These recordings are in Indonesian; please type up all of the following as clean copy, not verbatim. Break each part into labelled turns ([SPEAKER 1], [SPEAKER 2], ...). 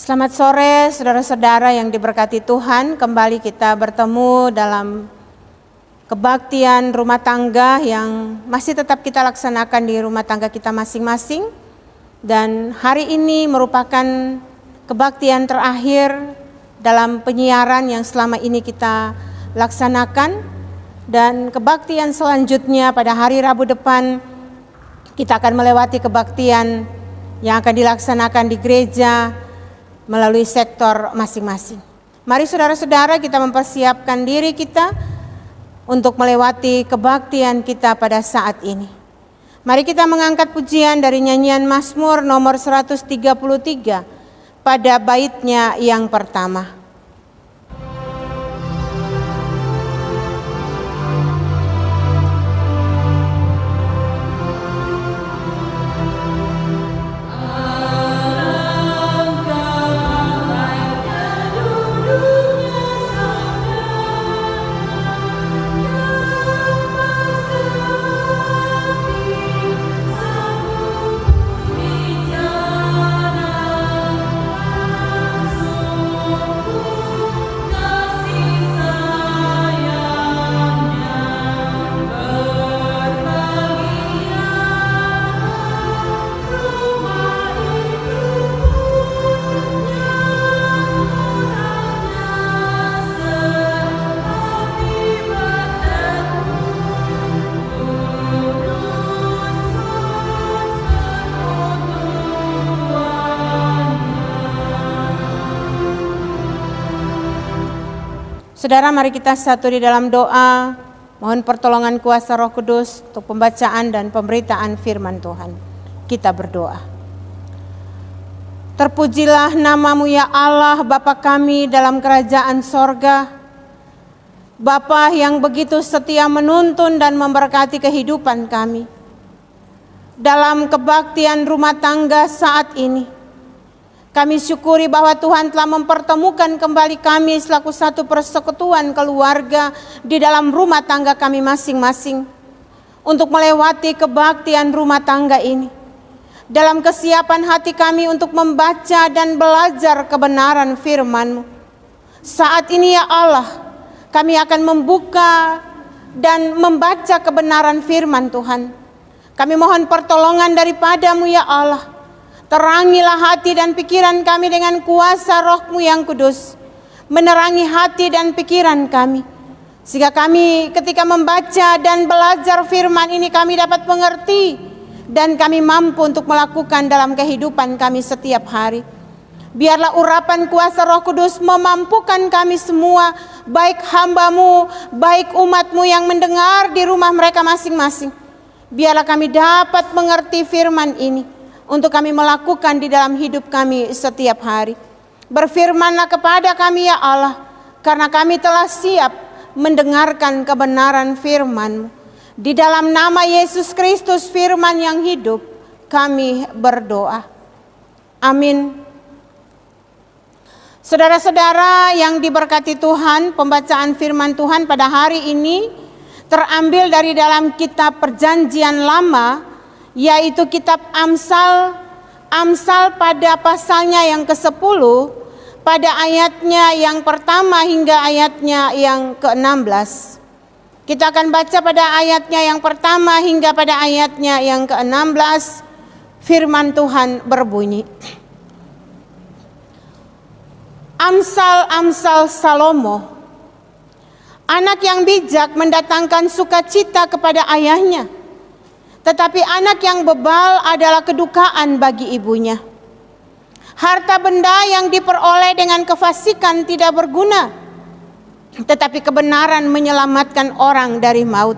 [SPEAKER 1] Selamat sore saudara-saudara yang diberkati Tuhan. Kembali kita bertemu dalam kebaktian rumah tangga yang masih tetap kita laksanakan di rumah tangga kita masing-masing. Dan hari ini merupakan kebaktian terakhir dalam penyiaran yang selama ini kita laksanakan. Dan kebaktian selanjutnya pada hari Rabu depan kita akan melewati kebaktian yang akan dilaksanakan di gereja melalui sektor masing-masing. Mari saudara-saudara kita mempersiapkan diri kita untuk melewati kebaktian kita pada saat ini. Mari kita mengangkat pujian dari nyanyian Mazmur nomor 133 pada baitnya yang pertama. Saudara, mari kita satu di dalam doa, mohon pertolongan kuasa Roh Kudus untuk pembacaan dan pemberitaan firman Tuhan. Kita berdoa. Terpujilah nama-Mu ya Allah, Bapa kami dalam kerajaan sorga. Bapa yang begitu setia menuntun dan memberkati kehidupan kami. Dalam kebaktian rumah tangga saat ini, kami syukuri bahwa Tuhan telah mempertemukan kembali kami selaku satu persekutuan keluarga di dalam rumah tangga kami masing-masing untuk melewati kebaktian rumah tangga ini. Dalam kesiapan hati kami untuk membaca dan belajar kebenaran firman-Mu. Saat ini ya Allah, kami akan membuka dan membaca kebenaran firman Tuhan. Kami mohon pertolongan daripada-Mu ya Allah. Terangilah hati dan pikiran kami dengan kuasa Roh-Mu yang kudus. Menerangi hati dan pikiran kami. Sehingga kami ketika membaca dan belajar firman ini kami dapat mengerti. Dan kami mampu untuk melakukan dalam kehidupan kami setiap hari. Biarlah urapan kuasa Roh Kudus memampukan kami semua. Baik hamba-Mu, baik umat-Mu yang mendengar di rumah mereka masing-masing. Biarlah kami dapat mengerti firman ini. Untuk kami melakukan di dalam hidup kami setiap hari. Berfirmanlah kepada kami ya Allah, karena kami telah siap mendengarkan kebenaran firman-Mu. Di dalam nama Yesus Kristus firman yang hidup, kami berdoa. Amin. Saudara-saudara yang diberkati Tuhan, pembacaan firman Tuhan pada hari ini terambil dari dalam kitab Perjanjian Lama, yaitu kitab Amsal pada pasalnya yang ke-10 pada ayatnya yang pertama hingga ayatnya yang ke-16. Kita akan baca pada ayatnya yang pertama hingga pada ayatnya yang ke-16. Firman Tuhan berbunyi. Amsal Salomo. Anak yang bijak mendatangkan sukacita kepada ayahnya. Tetapi anak yang bebal adalah kedukaan bagi ibunya. Harta benda yang diperoleh dengan kefasikan tidak berguna, tetapi kebenaran menyelamatkan orang dari maut.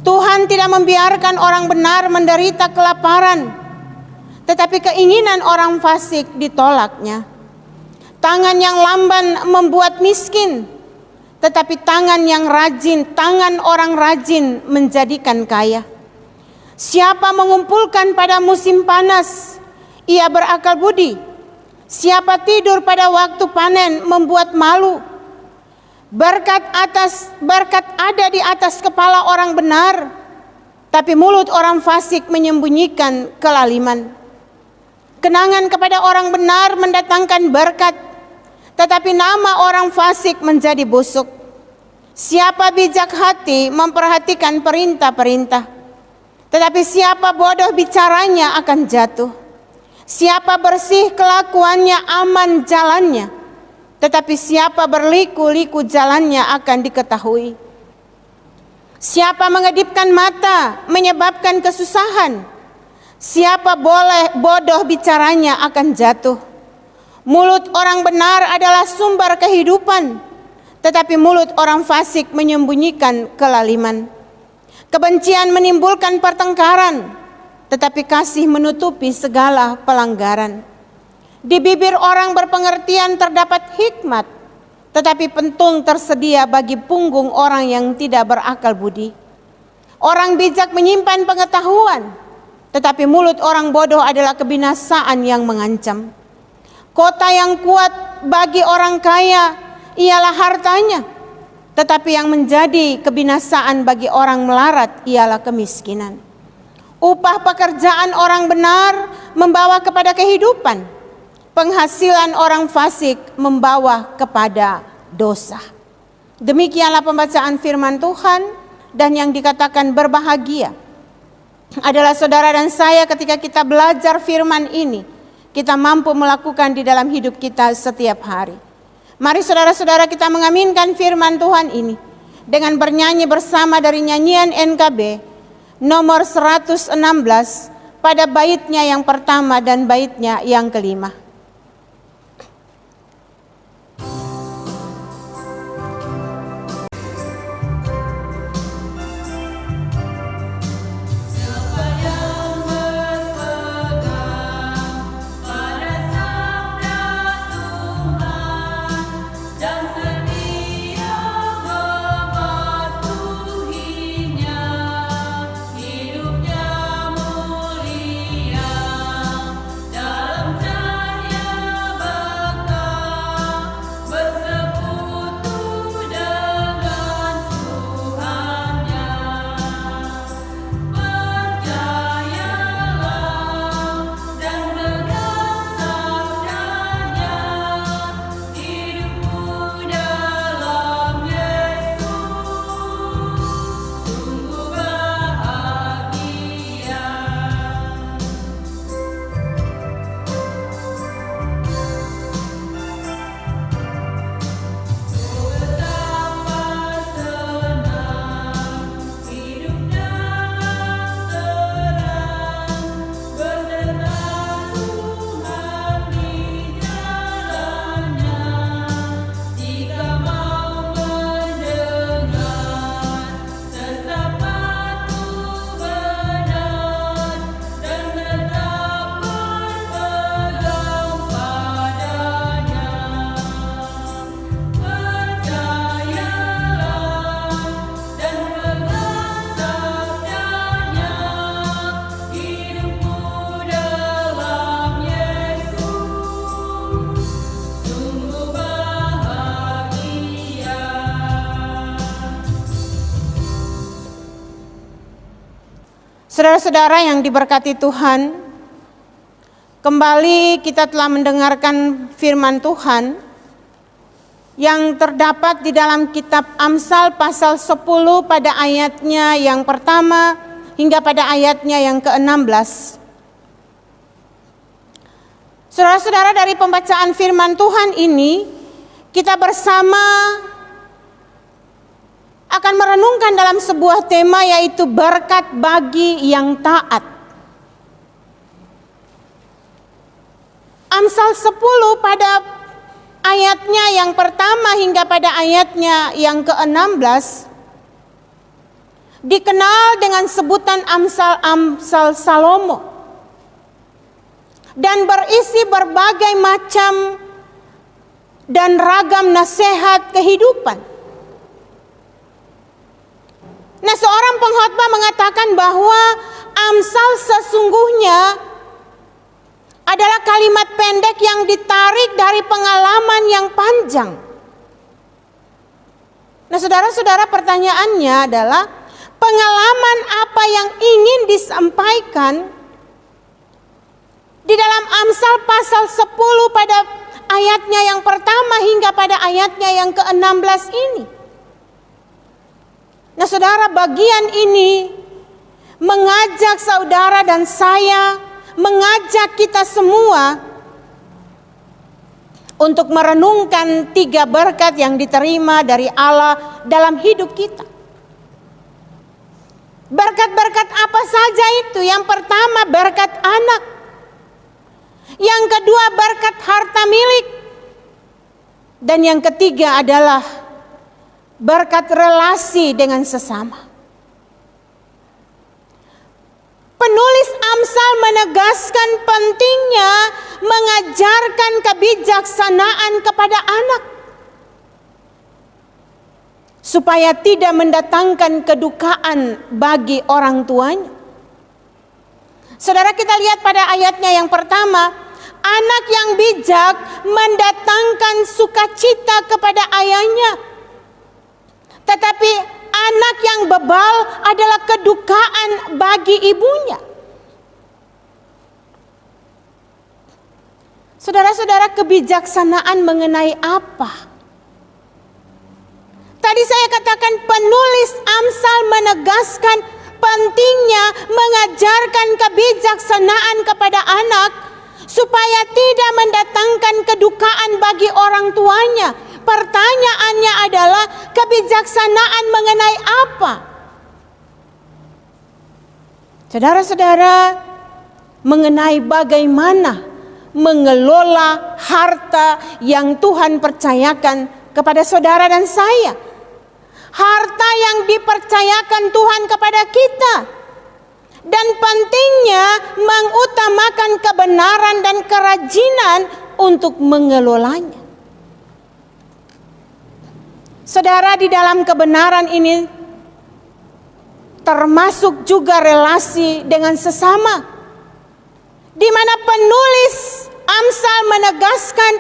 [SPEAKER 1] Tuhan tidak membiarkan orang benar menderita kelaparan, tetapi keinginan orang fasik ditolaknya. Tangan yang lamban membuat miskin, tetapi tangan orang rajin menjadikan kaya. Siapa mengumpulkan pada musim panas, ia berakal budi. Siapa tidur pada waktu panen membuat malu. Berkat ada di atas kepala orang benar, tapi mulut orang fasik menyembunyikan kelaliman. Kenangan kepada orang benar mendatangkan berkat, tetapi nama orang fasik menjadi busuk. Siapa bijak hati memperhatikan perintah-perintah, tetapi siapa bodoh bicaranya akan jatuh. Siapa bersih kelakuannya aman jalannya, tetapi siapa berliku-liku jalannya akan diketahui. Siapa mengedipkan mata menyebabkan kesusahan, siapa boleh bodoh bicaranya akan jatuh. Mulut orang benar adalah sumber kehidupan, tetapi mulut orang fasik menyembunyikan kelaliman. Kebencian menimbulkan pertengkaran, tetapi kasih menutupi segala pelanggaran. Di bibir orang berpengertian terdapat hikmat, tetapi pentung tersedia bagi punggung orang yang tidak berakal budi. Orang bijak menyimpan pengetahuan, tetapi mulut orang bodoh adalah kebinasaan yang mengancam. Kota yang kuat bagi orang kaya ialah hartanya, tetapi yang menjadi kebinasaan bagi orang melarat ialah kemiskinan. Upah pekerjaan orang benar membawa kepada kehidupan, penghasilan orang fasik membawa kepada dosa. Demikianlah pembacaan firman Tuhan, dan yang dikatakan berbahagia adalah saudara dan saya ketika kita belajar firman ini, kita mampu melakukan di dalam hidup kita setiap hari. Mari saudara-saudara kita mengaminkan firman Tuhan ini dengan bernyanyi bersama dari nyanyian NKB nomor 116 pada baitnya yang pertama dan baitnya yang kelima. Saudara-saudara yang diberkati Tuhan, kembali kita telah mendengarkan firman Tuhan yang terdapat di dalam kitab Amsal pasal 10 pada ayatnya yang pertama hingga pada ayatnya yang ke-16. Saudara-saudara, dari pembacaan firman Tuhan ini kita bersama akan merenungkan dalam sebuah tema, yaitu berkat bagi yang taat. Amsal 10 pada ayatnya yang pertama hingga pada ayatnya yang ke-16 dikenal dengan sebutan Amsal Salomo dan berisi berbagai macam dan ragam nasihat kehidupan. Nah, seorang pengkhotbah mengatakan bahwa Amsal sesungguhnya adalah kalimat pendek yang ditarik dari pengalaman yang panjang. Nah, saudara-saudara, pertanyaannya adalah pengalaman apa yang ingin disampaikan Di dalam Amsal pasal 10 pada ayatnya yang pertama hingga pada ayatnya yang ke-16 ini. Nah saudara, bagian ini mengajak saudara dan saya, mengajak kita semua untuk merenungkan 3 berkat yang diterima dari Allah dalam hidup kita. Berkat-berkat apa saja itu? Yang pertama berkat anak. Yang kedua berkat harta milik. Dan yang ketiga adalah berkat relasi dengan sesama. Penulis Amsal menegaskan pentingnya mengajarkan kebijaksanaan kepada anak, supaya tidak mendatangkan kedukaan bagi orang tuanya. Saudara, kita lihat pada ayatnya yang pertama, anak yang bijak mendatangkan sukacita kepada ayahnya. Tetapi anak yang bebal adalah kedukaan bagi ibunya. Saudara-saudara, kebijaksanaan mengenai apa? Tadi saya katakan penulis Amsal menegaskan pentingnya mengajarkan kebijaksanaan kepada anak supaya tidak mendatangkan kedukaan bagi orang tuanya. Pertanyaannya adalah kebijaksanaan mengenai apa? Saudara-saudara, mengenai bagaimana mengelola harta yang Tuhan percayakan kepada saudara dan saya. Harta yang dipercayakan Tuhan kepada kita. Dan pentingnya mengutamakan kebenaran dan kerajinan untuk mengelolanya. Saudara, di dalam kebenaran ini termasuk juga relasi dengan sesama, di mana penulis Amsal menegaskan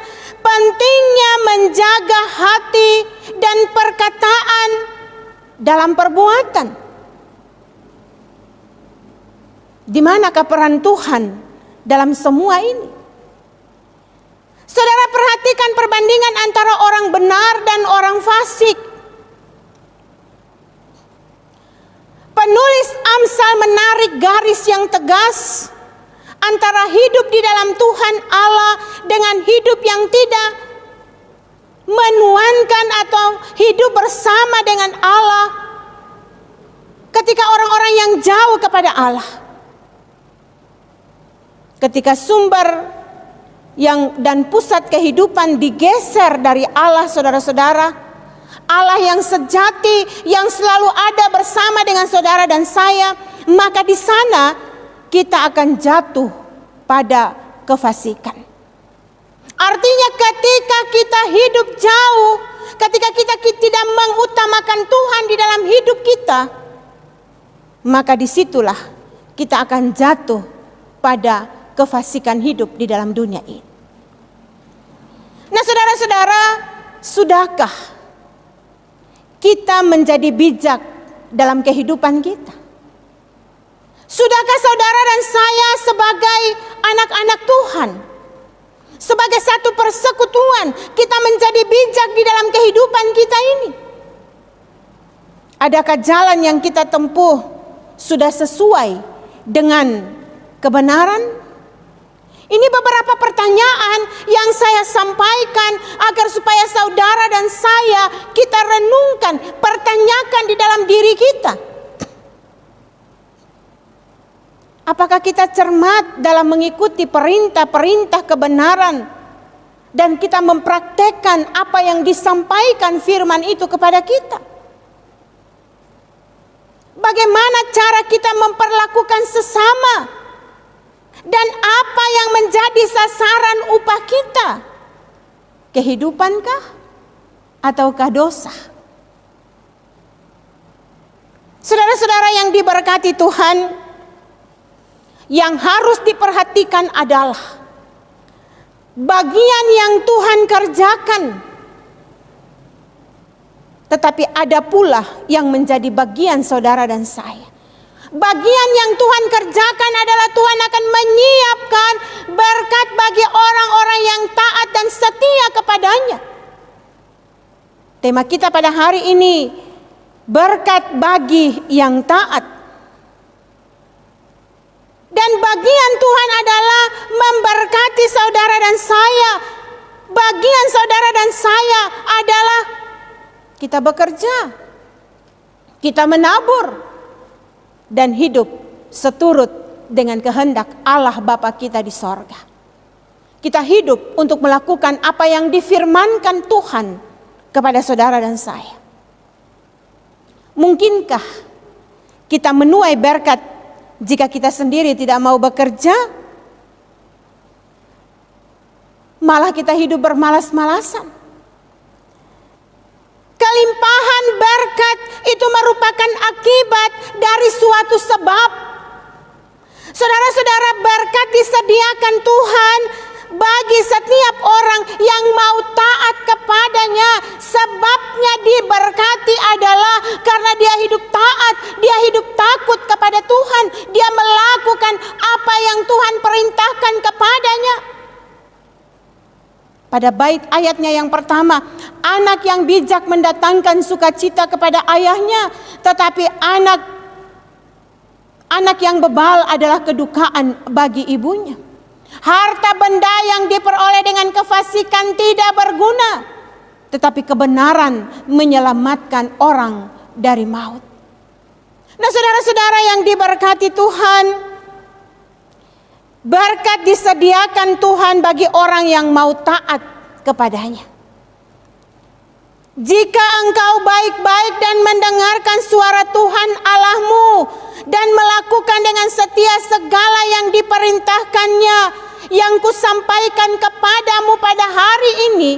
[SPEAKER 1] pentingnya menjaga hati dan perkataan dalam perbuatan. Di manakah peran Tuhan dalam semua ini? Saudara, perhatikan perbandingan antara orang benar dan orang fasik. Penulis Amsal menarik garis yang tegas antara hidup di dalam Tuhan Allah dengan hidup yang tidak menuankan atau hidup bersama dengan Allah. Ketika orang-orang yang jauh kepada Allah, ketika sumber dan pusat kehidupan digeser dari Allah, saudara-saudara, Allah yang sejati, yang selalu ada bersama dengan saudara dan saya, maka di sana kita akan jatuh pada kefasikan. Artinya ketika kita hidup jauh, ketika kita tidak mengutamakan Tuhan di dalam hidup kita, maka disitulah kita akan jatuh pada kefasikan hidup di dalam dunia ini. Nah saudara-saudara, sudahkah kita menjadi bijak dalam kehidupan kita? Sudahkah saudara dan saya sebagai anak-anak Tuhan, sebagai satu persekutuan, kita menjadi bijak di dalam kehidupan kita ini? Adakah jalan yang kita tempuh sudah sesuai dengan kebenaran? Ini beberapa pertanyaan yang saya sampaikan agar supaya saudara dan saya kita renungkan, pertanyakan di dalam diri kita. Apakah kita cermat dalam mengikuti perintah-perintah kebenaran dan kita mempraktekkan apa yang disampaikan firman itu kepada kita? Bagaimana cara kita memperlakukan sesama? Dan apa yang menjadi sasaran upah kita? Kehidupankah ataukah dosa? Saudara-saudara yang diberkati Tuhan, yang harus diperhatikan adalah bagian yang Tuhan kerjakan, tetapi ada pula yang menjadi bagian saudara dan saya. Bagian yang Tuhan kerjakan adalah Tuhan akan menyiapkan berkat bagi orang-orang yang taat dan setia kepadanya. Tema kita pada hari ini, berkat bagi yang taat. Dan bagian Tuhan adalah memberkati saudara dan saya. Bagian saudara dan saya adalah kita bekerja, kita menabur, dan hidup seturut dengan kehendak Allah Bapa kita di sorga. Kita hidup untuk melakukan apa yang difirmankan Tuhan kepada saudara dan saya. Mungkinkah kita menuai berkat jika kita sendiri tidak mau bekerja? Malah kita hidup bermalas-malasan. Kelimpahan berkat itu merupakan akibat dari suatu sebab. Saudara-saudara, berkat disediakan Tuhan bagi setiap orang yang mau taat kepadanya. Sebabnya diberkati adalah karena dia hidup taat, dia hidup takut kepada Tuhan, dia melakukan apa yang Tuhan perintahkan kepadanya. Pada bait ayatnya yang pertama, anak yang bijak mendatangkan sukacita kepada ayahnya, tetapi anak yang bebal adalah kedukaan bagi ibunya. Harta benda yang diperoleh dengan kefasikan tidak berguna, tetapi kebenaran menyelamatkan orang dari maut. Nah, saudara-saudara yang diberkati Tuhan, berkat disediakan Tuhan bagi orang yang mau taat kepadanya. Jika engkau baik-baik dan mendengarkan suara Tuhan Allahmu dan melakukan dengan setia segala yang diperintahkannya yang kusampaikan kepadamu pada hari ini,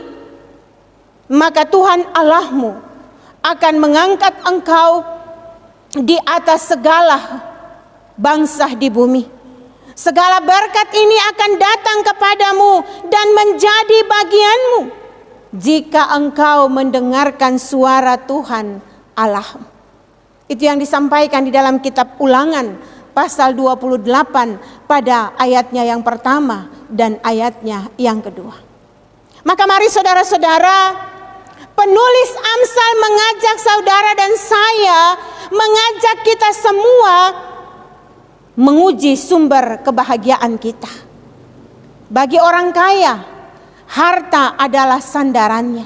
[SPEAKER 1] maka Tuhan Allahmu akan mengangkat engkau di atas segala bangsa di bumi. Segala berkat ini akan datang kepadamu dan menjadi bagianmu jika engkau mendengarkan suara Tuhan Allahmu. Itu yang disampaikan di dalam kitab Ulangan pasal 28 pada ayatnya yang pertama dan ayatnya yang kedua. Maka mari saudara-saudara, penulis Amsal mengajak saudara dan saya, mengajak kita semua menguji sumber kebahagiaan kita. Bagi orang kaya, harta adalah sandarannya.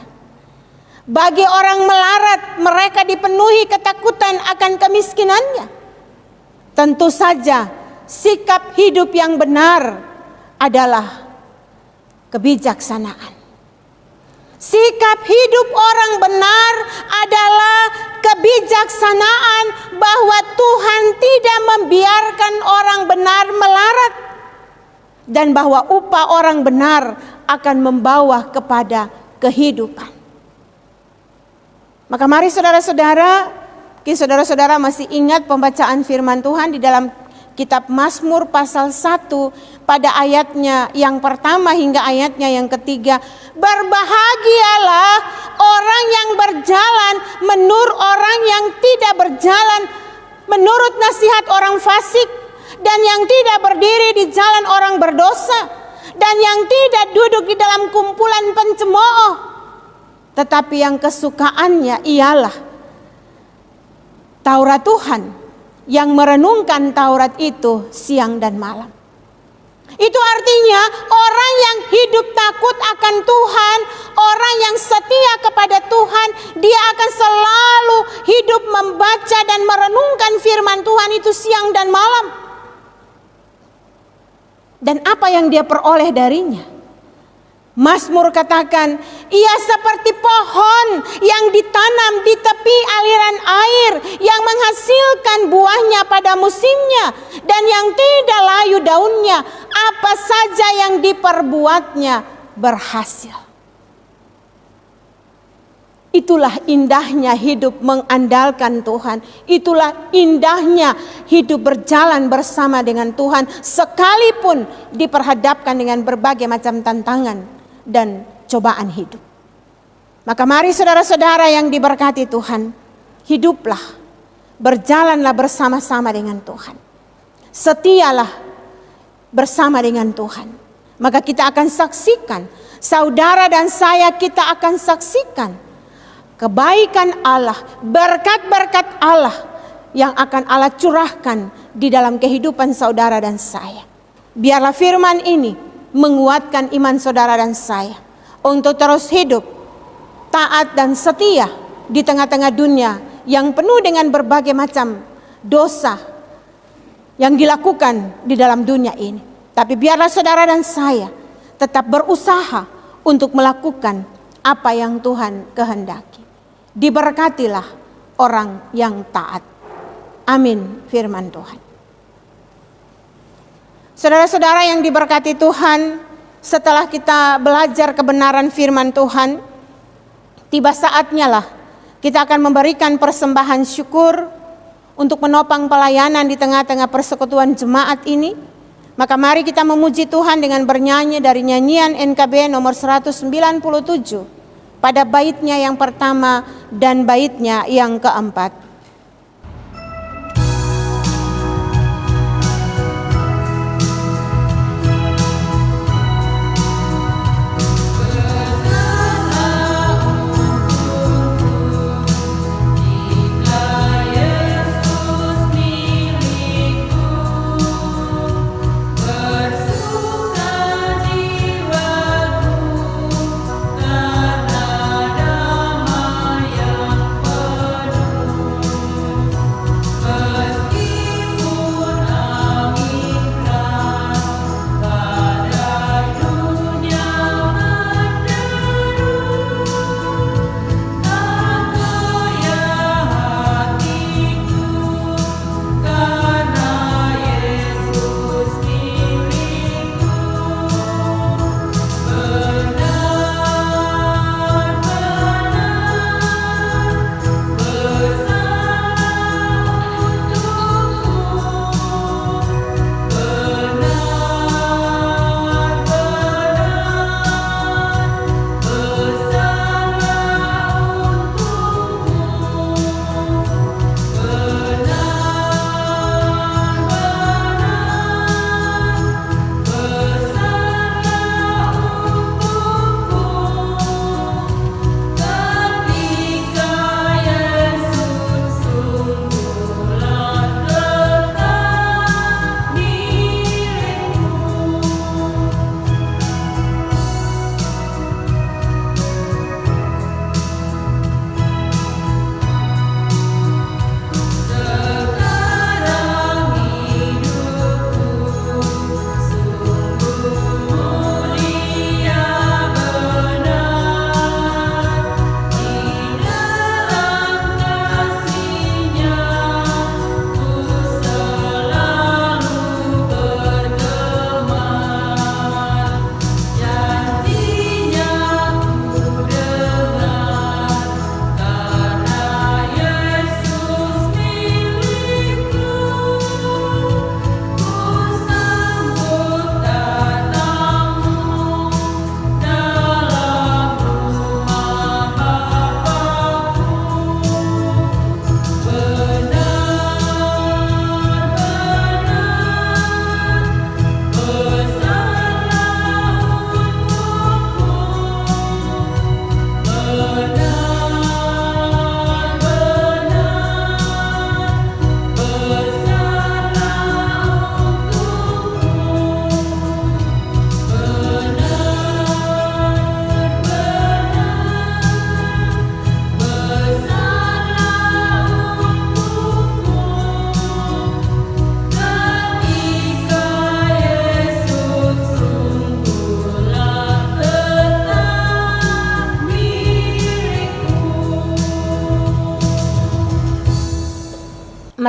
[SPEAKER 1] Bagi orang melarat, mereka dipenuhi ketakutan akan kemiskinannya. Tentu saja, sikap hidup yang benar adalah kebijaksanaan. Sikap hidup orang benar adalah kebijaksanaan, bahwa Tuhan tidak membiarkan orang benar melarat, dan bahwa upah orang benar akan membawa kepada kehidupan. Maka mari saudara-saudara, saudara-saudara masih ingat pembacaan firman Tuhan di dalam kitab Mazmur pasal 1 pada ayatnya yang pertama hingga ayatnya yang ketiga. Berbahagialah orang yang berjalan menurut orang yang tidak berjalan menurut nasihat orang fasik, dan yang tidak berdiri di jalan orang berdosa, dan yang tidak duduk di dalam kumpulan pencemooh, tetapi yang kesukaannya ialah Taurat Tuhan, yang merenungkan Taurat itu siang dan malam. Itu artinya orang yang hidup takut akan Tuhan, orang yang setia kepada Tuhan, dia akan selalu hidup membaca dan merenungkan firman Tuhan itu siang dan malam. Dan apa yang dia peroleh darinya? Mazmur katakan, ia seperti pohon yang ditanam di tepi aliran air, yang menghasilkan buahnya pada musimnya, dan yang tidak layu daunnya. Apa saja yang diperbuatnya berhasil. Itulah indahnya hidup mengandalkan Tuhan. Itulah indahnya hidup berjalan bersama dengan Tuhan, sekalipun diperhadapkan dengan berbagai macam tantangan dan cobaan hidup. Maka mari saudara-saudara yang diberkati Tuhan, hiduplah berjalanlah bersama-sama dengan Tuhan. Setialah bersama dengan Tuhan. Maka kita akan saksikan, saudara dan saya kita akan saksikan kebaikan Allah, berkat-berkat Allah yang akan Allah curahkan di dalam kehidupan saudara dan saya. Biarlah firman ini menguatkan iman saudara dan saya untuk terus hidup taat dan setia di tengah-tengah dunia yang penuh dengan berbagai macam dosa yang dilakukan di dalam dunia ini. Tapi biarlah saudara dan saya tetap berusaha untuk melakukan apa yang Tuhan kehendaki. Diberkatilah orang yang taat. Amin, firman Tuhan. Saudara-saudara yang diberkati Tuhan, setelah kita belajar kebenaran firman Tuhan, tiba saatnya lah kita akan memberikan persembahan syukur untuk menopang pelayanan di tengah-tengah persekutuan jemaat ini. Maka mari kita memuji Tuhan dengan bernyanyi dari nyanyian NKB nomor 197 pada baitnya yang pertama dan baitnya yang keempat.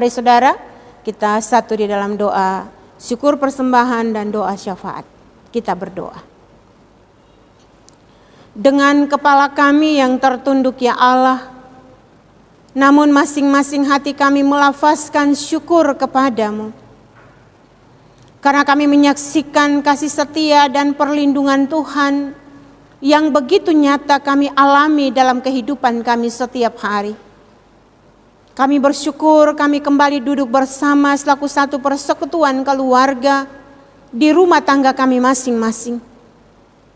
[SPEAKER 1] Mari saudara, kita satu di dalam doa syukur persembahan dan doa syafaat. Kita berdoa. Dengan kepala kami yang tertunduk ya Allah, namun masing-masing hati kami melafazkan syukur kepadamu. Karena kami menyaksikan kasih setia dan perlindungan Tuhan yang begitu nyata kami alami dalam kehidupan kami setiap hari. Kami bersyukur kami kembali duduk bersama selaku satu persekutuan keluarga di rumah tangga kami masing-masing.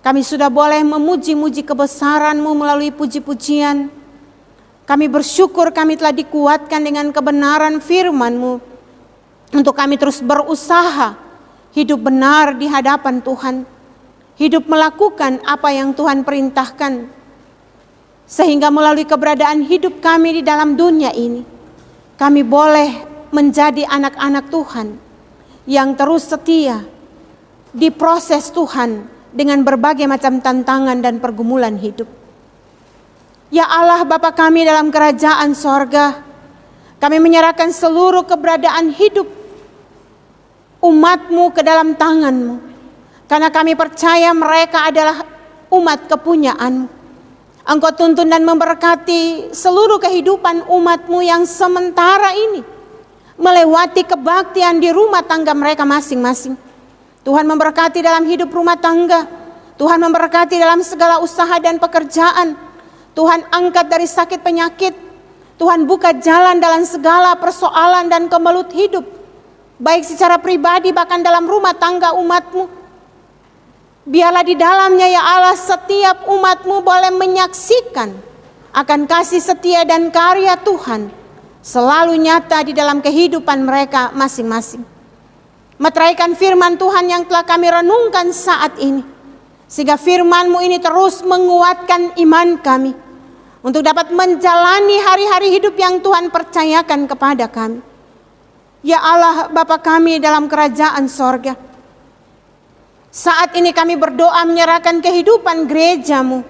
[SPEAKER 1] Kami sudah boleh memuji-muji kebesaran-Mu melalui puji-pujian. Kami bersyukur kami telah dikuatkan dengan kebenaran firman-Mu untuk kami terus berusaha hidup benar di hadapan Tuhan. Hidup melakukan apa yang Tuhan perintahkan. Sehingga melalui keberadaan hidup kami di dalam dunia ini, kami boleh menjadi anak-anak Tuhan yang terus setia diproses Tuhan dengan berbagai macam tantangan dan pergumulan hidup. Ya Allah Bapa kami dalam kerajaan sorga, kami menyerahkan seluruh keberadaan hidup umat-Mu ke dalam tangan-Mu. Karena kami percaya mereka adalah umat kepunyaan-Mu. Engkau tuntun dan memberkati seluruh kehidupan umat-Mu yang sementara ini melewati kebaktian di rumah tangga mereka masing-masing. Tuhan memberkati dalam hidup rumah tangga. Tuhan memberkati dalam segala usaha dan pekerjaan. Tuhan angkat dari sakit penyakit. Tuhan buka jalan dalam segala persoalan dan kemelut hidup, baik secara pribadi bahkan dalam rumah tangga umat-Mu. Biarlah di dalamnya ya Allah setiap umat-Mu boleh menyaksikan akan kasih setia dan karya Tuhan selalu nyata di dalam kehidupan mereka masing-masing. Meteraikan firman Tuhan yang telah kami renungkan saat ini, sehingga firman-Mu ini terus menguatkan iman kami untuk dapat menjalani hari-hari hidup yang Tuhan percayakan kepada kami. Ya Allah Bapa kami dalam kerajaan sorga, saat ini kami berdoa menyerahkan kehidupan gereja-Mu.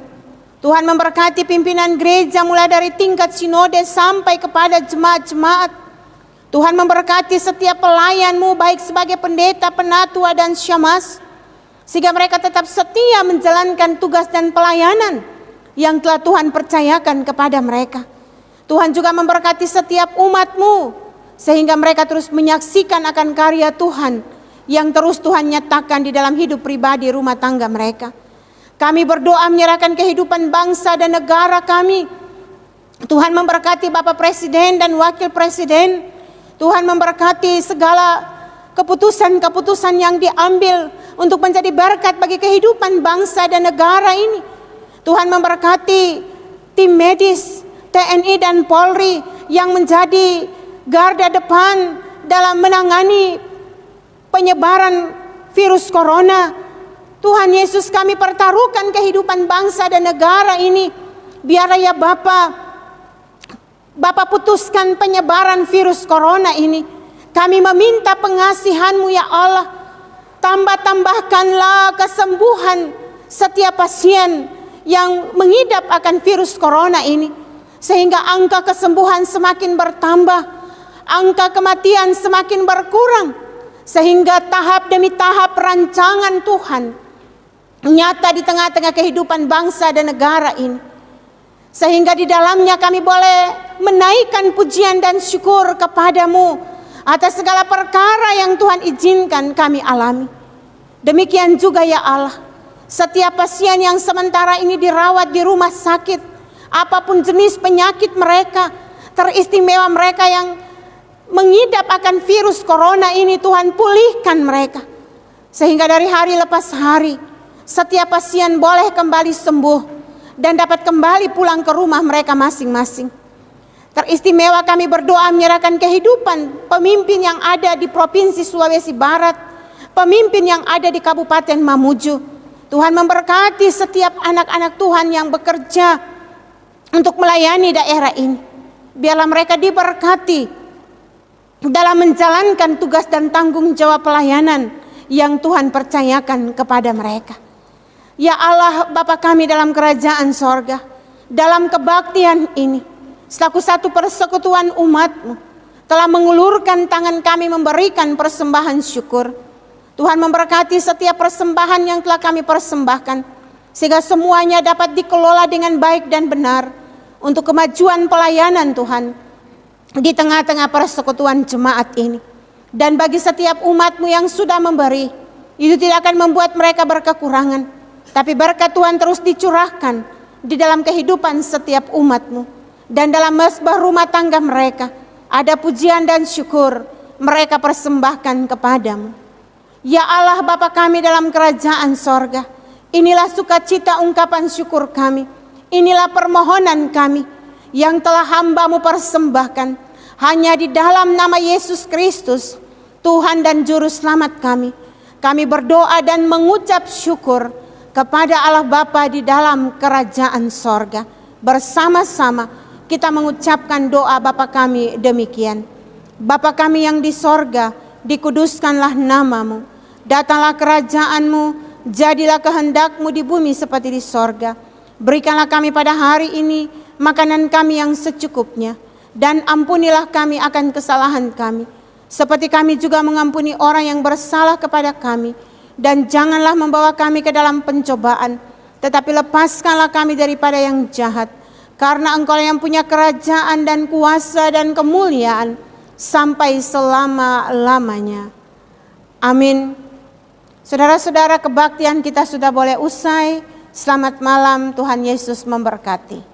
[SPEAKER 1] Tuhan memberkati pimpinan gereja mulai dari tingkat sinode sampai kepada jemaat-jemaat. Tuhan memberkati setiap pelayan-Mu baik sebagai pendeta, penatua dan syemasi, sehingga mereka tetap setia menjalankan tugas dan pelayanan yang telah Tuhan percayakan kepada mereka. Tuhan juga memberkati setiap umat-Mu sehingga mereka terus menyaksikan akan karya Tuhan yang terus Tuhan nyatakan di dalam hidup pribadi rumah tangga mereka. Kami berdoa menyerahkan kehidupan bangsa dan negara kami. Tuhan memberkati Bapak Presiden dan Wakil Presiden. Tuhan memberkati segala keputusan-keputusan yang diambil untuk menjadi berkat bagi kehidupan bangsa dan negara ini. Tuhan memberkati tim medis, TNI dan Polri yang menjadi garda depan dalam menangani penyebaran virus corona. Tuhan Yesus, kami pertaruhkan kehidupan bangsa dan negara ini. Biarlah ya Bapa putuskan penyebaran virus corona ini. Kami meminta pengasihan-Mu ya Allah. Tambahkanlah kesembuhan setiap pasien yang mengidap akan virus corona ini, sehingga angka kesembuhan semakin bertambah, angka kematian semakin berkurang, sehingga tahap demi tahap rancangan Tuhan nyata di tengah-tengah kehidupan bangsa dan negara ini, sehingga di dalamnya kami boleh menaikkan pujian dan syukur kepada-Mu atas segala perkara yang Tuhan izinkan kami alami. Demikian juga ya Allah, setiap pasien yang sementara ini dirawat di rumah sakit, apapun jenis penyakit mereka, teristimewa mereka yang mengidap akan virus corona ini, Tuhan pulihkan mereka. Sehingga dari hari lepas hari, setiap pasien boleh kembali sembuh dan dapat kembali pulang ke rumah mereka masing-masing. Teristimewa kami berdoa menyerahkan kehidupan pemimpin yang ada di Provinsi Sulawesi Barat, pemimpin yang ada di Kabupaten Mamuju. Tuhan memberkati setiap anak-anak Tuhan yang bekerja untuk melayani daerah ini. Biarlah mereka diberkati dalam menjalankan tugas dan tanggung jawab pelayanan yang Tuhan percayakan kepada mereka. Ya Allah Bapa kami dalam kerajaan sorga, dalam kebaktian ini, selaku satu persekutuan umat-Mu, telah mengulurkan tangan kami memberikan persembahan syukur. Tuhan memberkati setiap persembahan yang telah kami persembahkan, sehingga semuanya dapat dikelola dengan baik dan benar untuk kemajuan pelayanan Tuhan di tengah-tengah persekutuan jemaat ini. Dan bagi setiap umat-Mu yang sudah memberi, itu tidak akan membuat mereka berkekurangan, tapi berkat Tuhan terus dicurahkan di dalam kehidupan setiap umat-Mu. Dan dalam mesbah rumah tangga mereka ada pujian dan syukur mereka persembahkan kepadamu. Ya Allah Bapa kami dalam kerajaan sorga, inilah sukacita ungkapan syukur kami. Inilah permohonan kami yang telah hamba-Mu persembahkan hanya di dalam nama Yesus Kristus, Tuhan dan Juru Selamat kami. Kami berdoa dan mengucap syukur kepada Allah Bapa di dalam kerajaan sorga. Bersama-sama kita mengucapkan doa Bapa kami demikian. Bapa kami yang di sorga, dikuduskanlah nama-Mu. Datanglah kerajaan-Mu, jadilah kehendak-Mu di bumi seperti di sorga. Berikanlah kami pada hari ini makanan kami yang secukupnya. Dan ampunilah kami akan kesalahan kami, seperti kami juga mengampuni orang yang bersalah kepada kami. Dan janganlah membawa kami ke dalam pencobaan, tetapi lepaskanlah kami daripada yang jahat. Karena Engkau yang punya kerajaan dan kuasa dan kemuliaan sampai selama-lamanya. Amin. Saudara-saudara, kebaktian kita sudah boleh usai. Selamat malam, Tuhan Yesus memberkati.